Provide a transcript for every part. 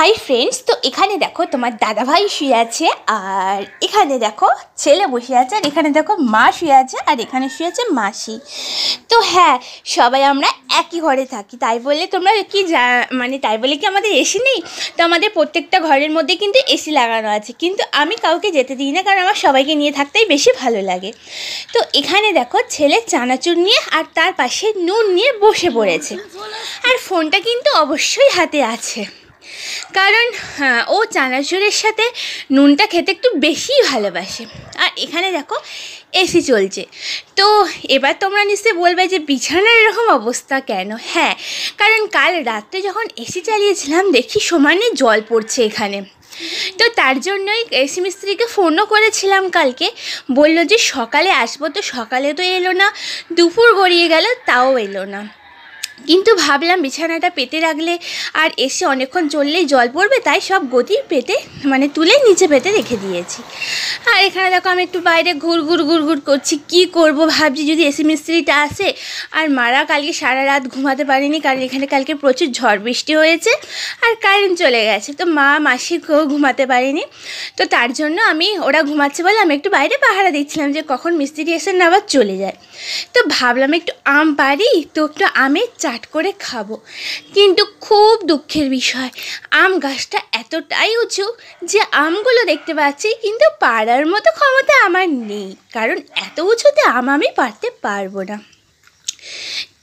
Hi friends तो एखाने देखो तुम्हार दादा भाई शुए आछे और एखाने देखो छेले बसे आछे और एखाने देखो मा शुए आछे और एखाने शुए आछे मासी। तो हाँ सबाई आमरा एकई घरे थाकी ताई बोले तोमरा कि माने ताई बोले कि आमादेर एसि नेই तो आमादेर प्रत्येकटा घरेर मধ্যে किन्तु एसि लागानो आछे किन्तु आमी काउके जेते दिই ना कारण आमार सबाइके निये थाकतेই बेशी भालो लागे। तो एखाने देखो छेले चानाचुर निये और तार पाशे नुन निये बसे पड़ेছে और फोनटा किन्तु अवश्यई हाते आछे कारण हाँ ओ चानाचुरेर साथे नुनटा खेते एकटु बेशी भालोबाशे। और एखाने देखो एसि चलছে। तो एबार तोमरा निश्चयই बोलबे जे बिछानार एरकम अवस्था केन। हाँ कारण काल रात्रे जखन एसि चालिয়েছিলাম देखी सমানে जल पड़ছে एखाने। तो तार जोन्नोई एसि मिस्त्रीके फोनও করেছিলাম কালকে বলল যে সকালে আসবো তো সকালে তো এলো না দুপুর গড়িয়ে গেল তাও এলো না किन्तु भाबलाम बिछानाटा पेते राखले और एसे अनेकक्षण चललेई जल पड़बे ताई सब गति पेते माने तुले नीचे पेते रेखे दिएछि। और एखाने देखो आमि एकटु बाइरे घुर घुर करछि कि करब भाबछि जदि एसि मिस्त्रीटा आसे। और मारा कालके सारा रात घुमाते पारेनि कारण एखाने कालके प्रचुर झड़ बृष्टि हयेছে और कारेंट चले गेছে तो मा मासी घुमाते पारेनि। तो तार जोन्नो आमि ओरा घुमाচ্ছে বলে আমি একটু বাইরে পাহারা দিচ্ছিলাম যে কখন মিস্ত্রি এসে না আবার চলে যায়। তো ভাবলাম একটু আম পারি তো একটু আমের চাট করে খাবো কিন্তু খুব দুঃখের বিষয় আম গাছটা এতটাই উঁচু যে আমগুলো দেখতে পাচ্ছি কিন্তু পারার মতো ক্ষমতা আমার নেই কারণ এত উঁচুতে আম আমি পারতে পারবো না।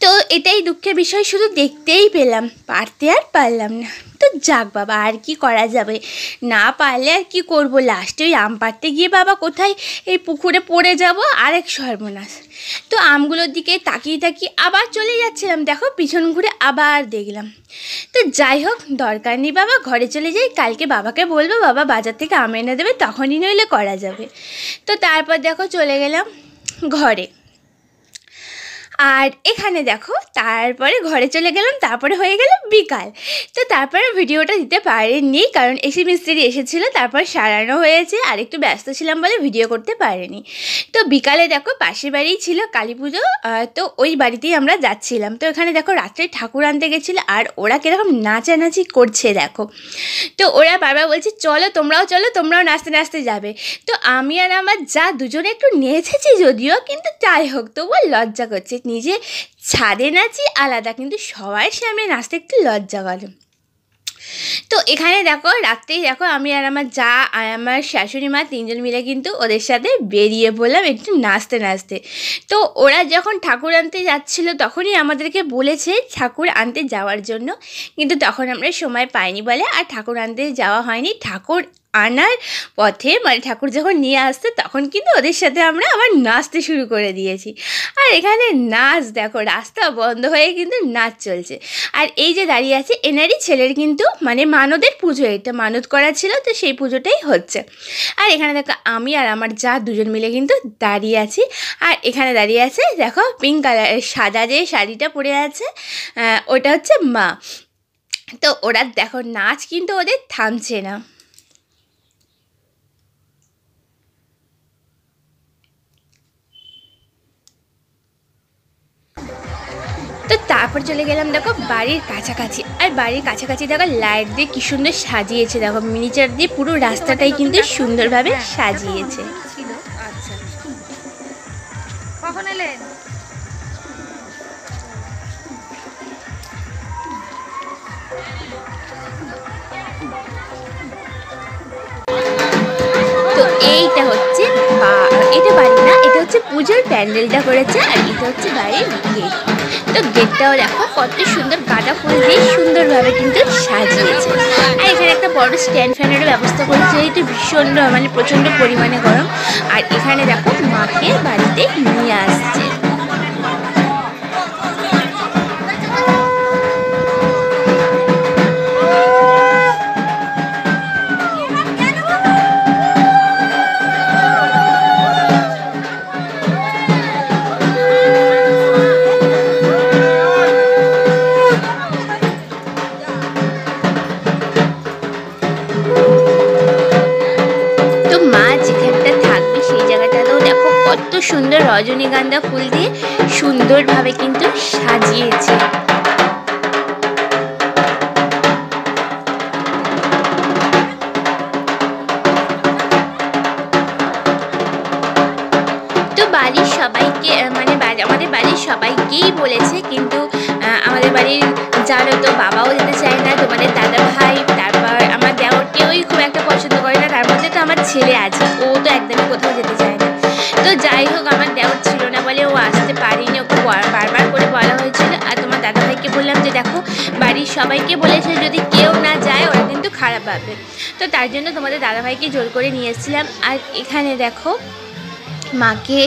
तो एटाई दुखेर विषय शुधु देखतेई पेलाम पारते आर पारलाम ना। तो जाक बाबा आर कि करा जाबे ना पारले आर कि करबो लास्टे ओई आम पारते गिये बाबा कोथाय एई पुकुरे पड़े जाबो आरेक सर्वनाश। तो आमगुलोर दिके ताकिये ताकिये आबार चले जाच्छिलाम देखो पिछन घुरे आबार देखलाम। तो जाई होक दरकार नेই बाबा घरे चले जाई कालके बाबाके बोलबो बाबा बाजार थेके आम एने देबे तखनই नইলে करा जाबे। तो तारपर देखो चले गेलाम घरे और एखाने देखो तारपरे घरे चले गेलाम तारपरे हये गेल बिकाल। तो तारपरे भिडियोटा दिते पारिनि कारण एसि मिस्त्री एसेछिलो तारपर सारानो हयेছে और एकटु व्यस्त छिलाम बोले भिडियो करते पारिनि। तो बिकाले देखो पाশের বাড়িই ছিল काली पुजो तो ওই বাড়িতেই আমরা যাচ্ছিলাম। তো এখানে দেখো রাত্রে ঠাকুর আনতে গেছিল আর ওরা কিরকম নাচানাচি করছে দেখো। তো ওরা বারবার বলছে চলো তোমরাও নাচতে নাচতে যাবে। তো আমি আর আমার যা দুজনে একটু নেচেছি যদিও কিন্তু তাই হোক তবুও লজ্জা করছে নিজে ছাদে নাচি আলাদা কিন্তু সবার সামনে নাচতে একটু লজ্জা করে। তো এখানে দেখো রাত্রেই দেখো আমি আর আমার যা আর আমার শাশুড়ি মা তিনজন মিলে কিন্তু ওদের সাথে বেরিয়ে পড়লাম একটু নাচতে নাচতে। তো ওরা যখন ঠাকুর আনতে যাচ্ছিল তখনই আমাদেরকে বলেছে ঠাকুর আনতে যাওয়ার জন্য কিন্তু তখন আমরা সময় পাইনি বলে আর ঠাকুর আনতে যাওয়া হয়নি। ঠাকুর আনার পথে মানে ঠাকুর যখন নিয়ে আসছে তখন কিন্তু ওদের সাথে আমরা আবার নাচতে শুরু করে দিয়েছি। আর এখানে নাচ দেখো রাস্তা বন্ধ হয়ে কিন্তু নাচ চলছে। আর এই যে দাঁড়িয়ে আছে এনারই ছেলের কিন্তু মানে মানদের পুজো এটা মানত করা ছিল তো সেই পুজোটাই হচ্ছে। আর এখানে দেখো আমি আর আমার যা দুজন মিলে কিন্তু দাঁড়িয়ে আছি। আর এখানে দাঁড়িয়ে আছে দেখো পিঙ্ক কালারের সাদা যে শাড়িটা পরে আছে ওটা হচ্ছে মা। তো ওরা দেখো নাচ কিন্তু ওদের থামছে না। तो तारपर चले गेलाम देखो बाड़ीर काछाकाछि और बाड़ीर काछाकाछि देखो लाइट दिए कि सुंदर साजिয়েছে देखो मिनिचार दिए पुरो रास्ताटाई किन्तु सुंदरभावे साजिয়েছে। कखन एलेन तो এইটা হচ্ছে এটা বাড়ি না এটা হচ্ছে পূজার প্যান্ডেলটা করেছে আর এটা হচ্ছে বাড়ির গেট। তো গেটটাও দেখো কত সুন্দর গাঁদা ফুল দিয়ে সুন্দরভাবে কিন্তু সাজিয়েছে। আর এখানে একটা বড় স্ট্যান্ড ফ্যানেরও ব্যবস্থা করেছে যেহেতু ভীষণ মানে প্রচণ্ড পরিমাণে গরম। আর এখানে দেখো মাকে বাড়িতে নিয়ে আসছে। সুন্দর রজনীগন্ধা ফুল দিয়ে সুন্দরভাবে কিন্তু সাজিয়েছে। অনেকেই বলেছে, কিন্তু আমাদের বাড়ির জানো তো বাবাও যেতে চায় না, তোমাদের দাদা ভাই, তারপর আমার দেওর কেউই খুব একটা পছন্দ করে না, তার মধ্যে তো আমার ছেলে আছে, ও তো একদমই কোথাও যেতে চায় না। তো যাই হোক, আমার দেওর ছিল না বলে ও আসতে পারিনি, ওকে বারবার করে বলা হয়েছিল। আর তোমার দাদাভাইকে বললাম যে দেখো বাড়ির সবাইকে বলেছে যদি কেউ না যায় ওরা কিন্তু খারাপ ভাববে, তো তার জন্য তোমাদের দাদাভাইকে জোর করে নিয়ে এসেছিলাম। আর এখানে দেখো মাকে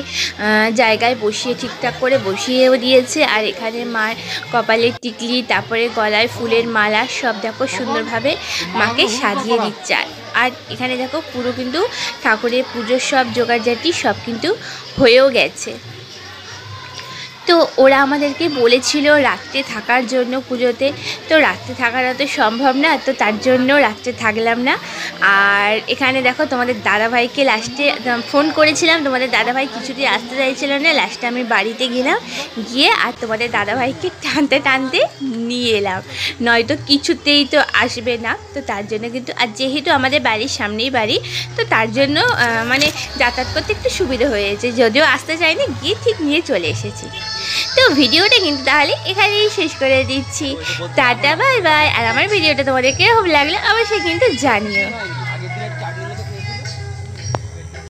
জায়গায় বসিয়ে ঠিকঠাক করে বসিয়েও দিয়েছে। আর এখানে মার কপালের টিকলি, তারপরে গলায় ফুলের মালা সব দেখো সুন্দরভাবে মাকে সাজিয়ে দিচ্ছে। আর এখানে দেখো পুরো কিন্তু ঠাকুরের পুজোর সব জোগাড়জাটি সব কিন্তু হয়েও গেছে। তো ওরা আমাদেরকে বলেছিল রাত্রে থাকার জন্য পুজোতে, তো রাত্রে থাকাটা তো সম্ভব না, তো তার জন্য রাত্রে থাকলাম না। আর এখানে দেখো তোমাদের দাদাভাইকে লাস্টে ফোন করেছিলাম, তোমাদের দাদাভাই কিছুতেই আসতে চাইছিল না, লাস্টে আমি বাড়িতে গেলাম, গিয়ে আর তোমাদের দাদাভাইকে টানতে টানতে নিয়ে এলাম, নয়তো কিছুতেই তো আসবে না। তো তার জন্য কিন্তু, আর যেহেতু আমাদের বাড়ির সামনেই বাড়ি, তো তার জন্য মানে যাতায়াত করতে একটু সুবিধা হয়েছে, যদিও আসতে চাইনি, গিয়ে ঠিক নিয়ে চলে এসেছি। তো ভিডিওটা কিন্তু তাহলে এখানেই শেষ করে দিচ্ছি। Tata bye bye. আর আমার ভিডিওটা তোমাদের কেমন লাগলো অবশ্যই কিন্তু জানিও।